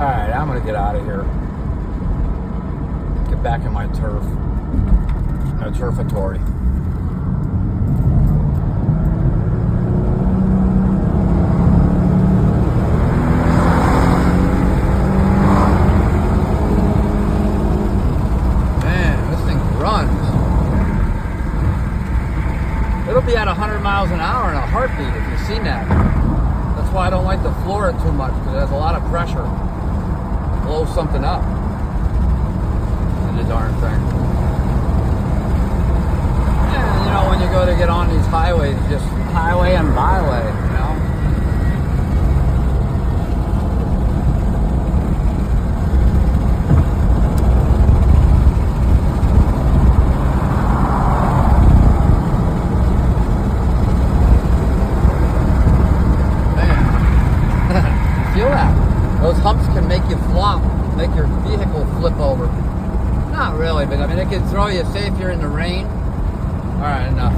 Alright, I'm gonna get out of here. Get back in my turf. My turfatory. Man, this thing runs. It'll be at 100 miles an hour in a heartbeat if you've seen that. That's why I don't like to floor it too much, because it has a lot of pressure. Blow something up in the darn thing. And you know, when you go to get on these highways, just highway and byway, you know. Man, feel that? Those humps can make you flop, make your vehicle flip over. Not really, but I mean, it can throw you, say if you're in the rain. All right, enough.